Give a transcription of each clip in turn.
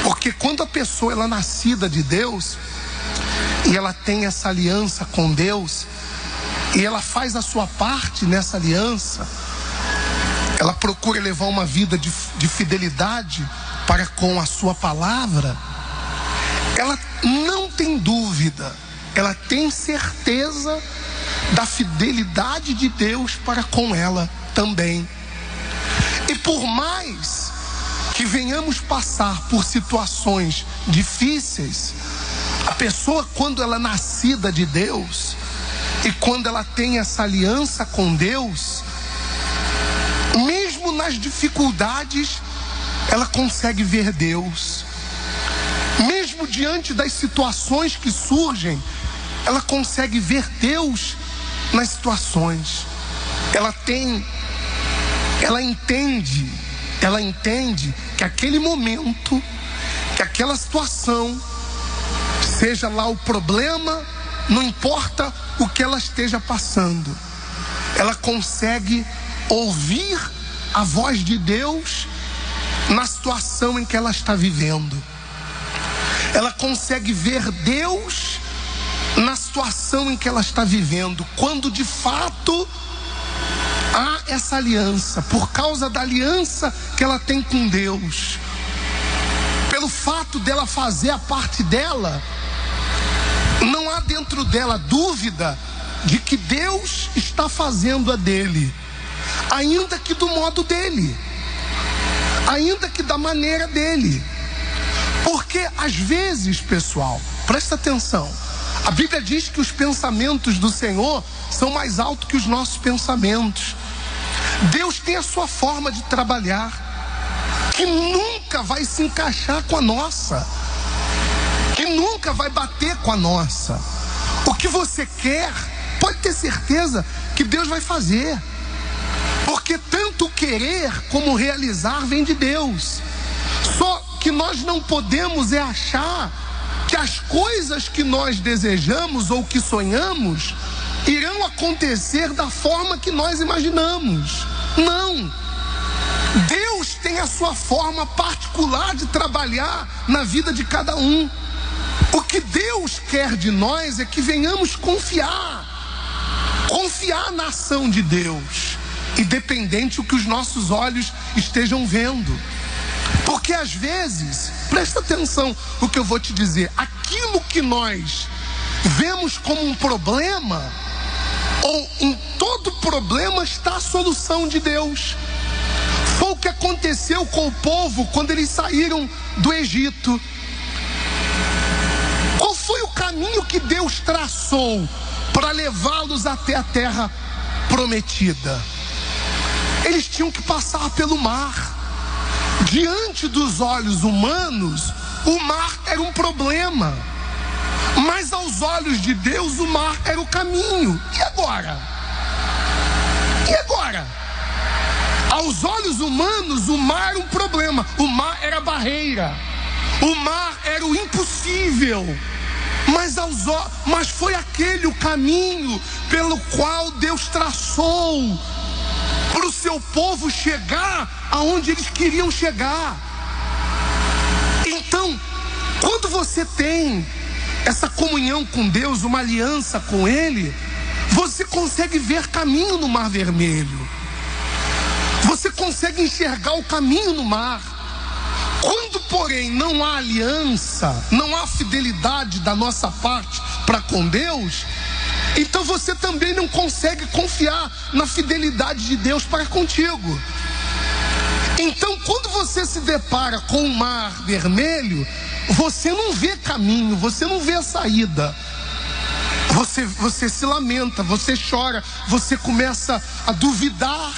Porque quando a pessoa ela é nascida de Deus, e ela tem essa aliança com Deus, e ela faz a sua parte nessa aliança, ela procura levar uma vida de fidelidade para com a sua palavra, ela não tem dúvida, ela tem certeza da fidelidade de Deus para com ela também. E por mais que venhamos passar por situações difíceis, a pessoa, quando ela é nascida de Deus, e quando ela tem essa aliança com Deus, mesmo nas dificuldades, ela consegue ver Deus. Mesmo diante das situações que surgem, ela consegue ver Deus nas situações. Ela entende que aquele momento, que aquela situação, seja lá o problema, não importa o que ela esteja passando, ela consegue ouvir a voz de Deus na situação em que ela está vivendo. Ela consegue ver Deus na situação em que ela está vivendo, quando de fato há essa aliança, por causa da aliança que ela tem com Deus, pelo fato dela fazer a parte dela, não há dentro dela dúvida de que Deus está fazendo a dele, ainda que do modo dele, ainda que da maneira dele. Porque às vezes, pessoal, presta atenção, a Bíblia diz que os pensamentos do Senhor são mais altos que os nossos pensamentos. Deus tem a sua forma de trabalhar, que nunca vai se encaixar com a nossa, que nunca vai bater com a nossa. O que você quer, pode ter certeza que Deus vai fazer, porque tanto querer como realizar vem de Deus. Só que nós não podemos achar que as coisas que nós desejamos ou que sonhamos irão acontecer da forma que nós imaginamos. Não. Deus tem a sua forma particular de trabalhar na vida de cada um. O que Deus quer de nós é que venhamos confiar na ação de Deus, independente do que os nossos olhos estejam vendo. Porque às vezes, presta atenção no que eu vou te dizer, aquilo que nós vemos como um problema, ou em todo problema está a solução de Deus. Foi o que aconteceu com o povo quando eles saíram do Egito. Qual foi o caminho que Deus traçou para levá-los até a terra prometida? Eles tinham que passar pelo mar. Diante dos olhos humanos, o mar era um problema, mas aos olhos de Deus o mar era o caminho. E agora? Aos olhos humanos o mar era um problema, o mar era a barreira, o mar era o impossível, mas foi aquele o caminho pelo qual Deus traçou para o seu povo chegar aonde eles queriam chegar. Então, quando você tem essa comunhão com Deus, uma aliança com Ele, você consegue ver caminho no Mar Vermelho. Você consegue enxergar o caminho no mar. Quando, porém, não há aliança, não há fidelidade da nossa parte para com Deus, então você também não consegue confiar na fidelidade de Deus para contigo. Então, quando você se depara com o Mar Vermelho, você não vê caminho, você não vê a saída. Você se lamenta, você chora, você começa a duvidar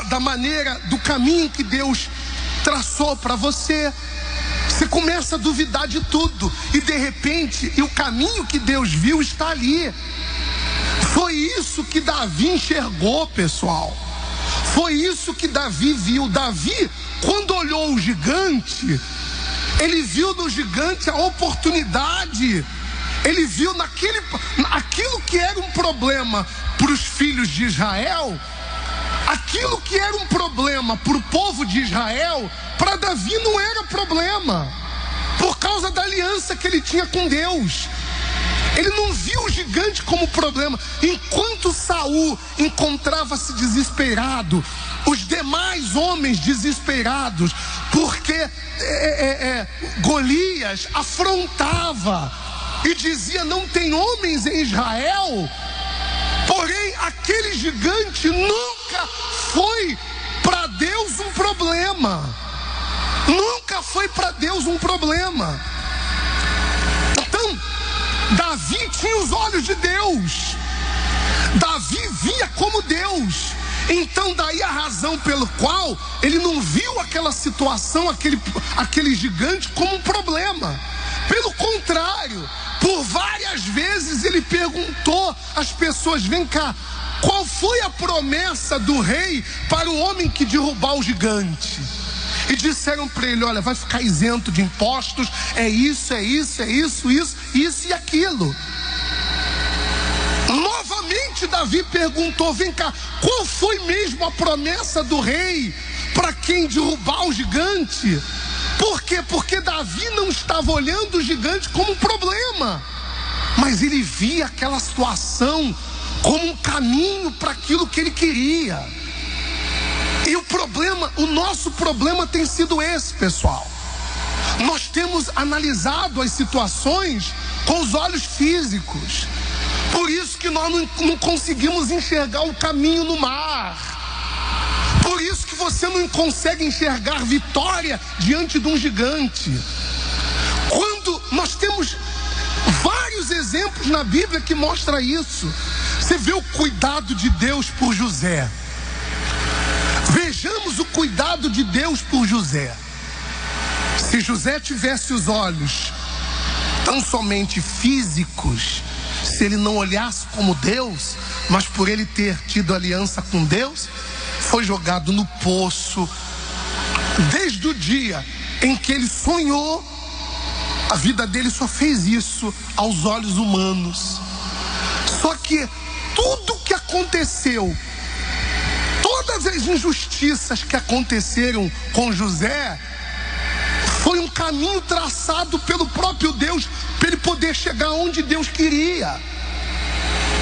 da maneira, do caminho que Deus traçou para você. Você começa a duvidar de tudo, e de repente, o caminho que Deus viu está ali. Foi isso que Davi enxergou, pessoal. Foi isso que Davi viu. Davi, quando olhou o gigante, ele viu no gigante a oportunidade. Ele viu aquilo que era um problema para os filhos de Israel, aquilo que era um problema para o povo de Israel, para Davi não era problema, por causa da aliança que ele tinha com Deus. Ele não viu o gigante como problema. Enquanto Saul encontrava-se desesperado, os demais homens desesperados, porque Golias afrontava e dizia: não tem homens em Israel. Porém, aquele gigante nunca foi para Deus um problema. Nunca foi para Deus um problema. Então, Davi tinha os olhos de Deus. Davi via como Deus. Então daí a razão pelo qual ele não viu aquela situação, aquele gigante como um problema. Pelo contrário, por várias vezes ele perguntou às pessoas: vem cá, qual foi a promessa do rei para o homem que derrubar o gigante? E disseram para ele: olha, vai ficar isento de impostos, é isso e aquilo. Novamente Davi perguntou: vem cá, qual foi mesmo a promessa do rei para quem derrubar o gigante? Por quê? Porque Davi não estava olhando o gigante como um problema, mas ele via aquela situação como um caminho para aquilo que ele queria. E o nosso problema tem sido esse, pessoal. Nós temos analisado as situações com os olhos físicos. Por isso que nós não conseguimos enxergar o caminho no mar. Por isso que você não consegue enxergar vitória diante de um gigante. Quando nós temos vários exemplos na Bíblia que mostram isso. Você vê o cuidado de Deus por José. Vejamos o cuidado de Deus por José. Se José tivesse os olhos tão somente físicos, se ele não olhasse como Deus, mas por ele ter tido aliança com Deus, foi jogado no poço. Desde o dia em que ele sonhou, a vida dele só fez isso aos olhos humanos. Só que tudo que aconteceu, todas as injustiças que aconteceram com José, foi um caminho traçado pelo próprio Deus, para ele poder chegar onde Deus queria.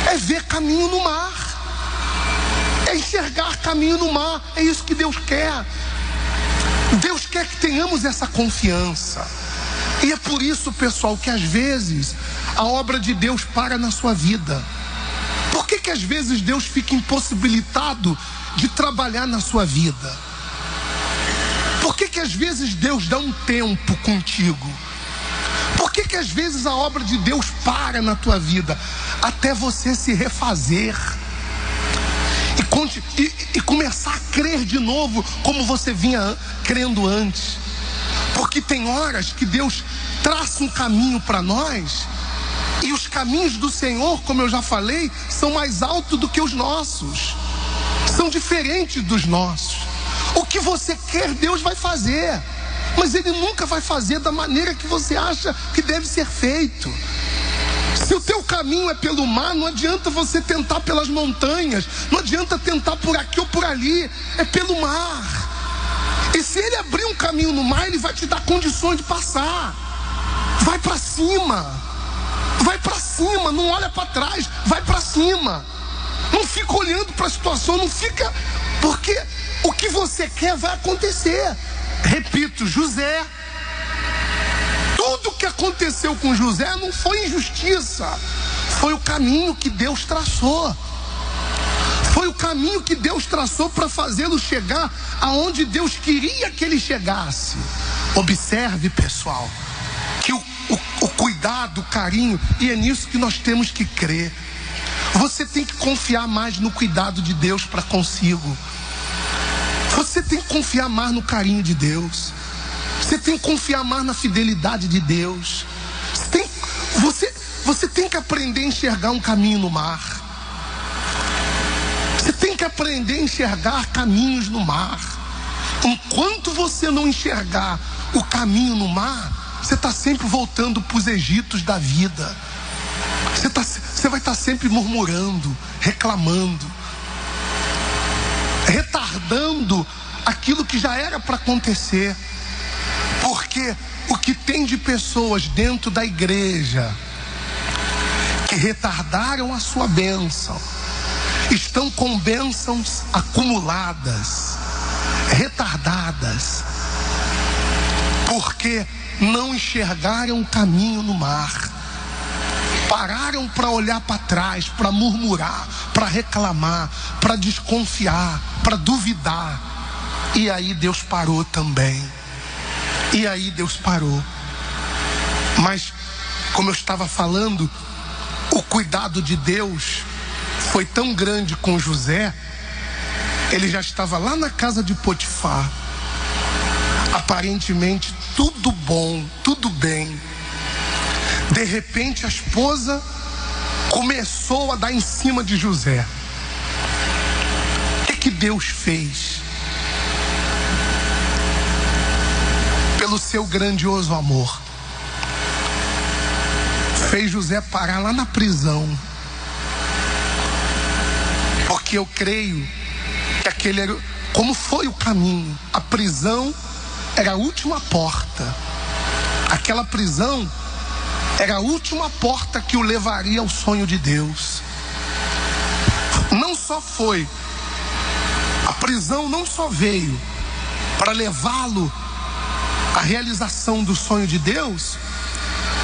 É ver caminho no mar, é enxergar caminho no mar. É isso que Deus quer. Deus quer que tenhamos essa confiança. E é por isso, pessoal, que às vezes a obra de Deus para na sua vida. Por que às vezes Deus fica impossibilitado de trabalhar na sua vida? Por que às vezes Deus dá um tempo contigo? Por que às vezes a obra de Deus para na tua vida? Até você se refazer e começar a crer de novo como você vinha crendo antes. Porque tem horas que Deus traça um caminho para nós, e os caminhos do Senhor, como eu já falei, são mais altos do que os nossos, são diferentes dos nossos. O que você quer, Deus vai fazer, mas Ele nunca vai fazer da maneira que você acha que deve ser feito. Se o teu caminho é pelo mar, não adianta você tentar pelas montanhas, não adianta tentar por aqui ou por ali, é pelo mar. E se Ele abrir um caminho no mar, Ele vai te dar condições de passar. Vai para cima, não olha para trás, vai para cima. Não fica olhando para a situação, não fica, porque o que você quer vai acontecer. Repito, José, tudo que aconteceu com José não foi injustiça, foi o caminho que Deus traçou. Foi o caminho que Deus traçou para fazê-lo chegar aonde Deus queria que ele chegasse. Observe, pessoal, que o cuidado, o carinho, e é nisso que nós temos que crer. Você tem que confiar mais no cuidado de Deus para consigo. Você tem que confiar mais no carinho de Deus. Você tem que confiar mais na fidelidade de Deus. Você tem que aprender a enxergar um caminho no mar. Você tem que aprender a enxergar caminhos no mar. Enquanto você não enxergar o caminho no mar, você está sempre voltando para os Egitos da vida. Você vai estar sempre murmurando, reclamando, retardando aquilo que já era para acontecer. Por que tem de pessoas dentro da igreja que retardaram a sua bênção, estão com bênçãos acumuladas, retardadas, porque não enxergaram o caminho no mar, pararam para olhar para trás, para murmurar, para reclamar, para desconfiar, para duvidar. E aí Deus parou também. E aí Deus parou. Mas, como eu estava falando, o cuidado de Deus foi tão grande com José. Ele já estava lá na casa de Potifar, aparentemente tudo bom, tudo bem. De repente a esposa começou a dar em cima de José. O que Deus fez? Pelo seu grandioso amor, fez José parar lá na prisão. Porque eu creio que aquele era, como foi o caminho, a prisão era a última porta. Aquela prisão era a última porta que o levaria ao sonho de Deus. Não só foi, a prisão não só veio para levá-lo à realização do sonho de Deus,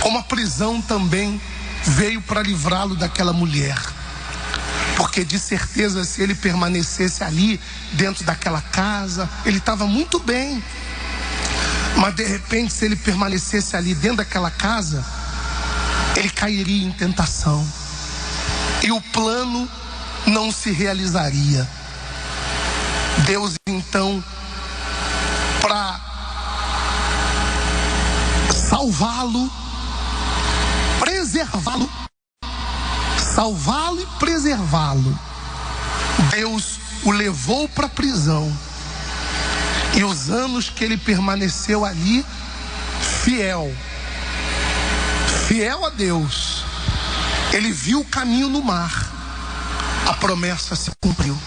como a prisão também veio para livrá-lo daquela mulher. Porque de certeza, se ele permanecesse ali dentro daquela casa, ele estava muito bem. Mas de repente, se ele permanecesse ali dentro daquela casa, ele cairia em tentação. E o plano não se realizaria. Deus então, para salvá-lo, preservá-lo, salvá-lo e preservá-lo, Deus o levou para a prisão. E os anos que ele permaneceu ali, fiel a Deus, ele viu o caminho no mar. A promessa se cumpriu.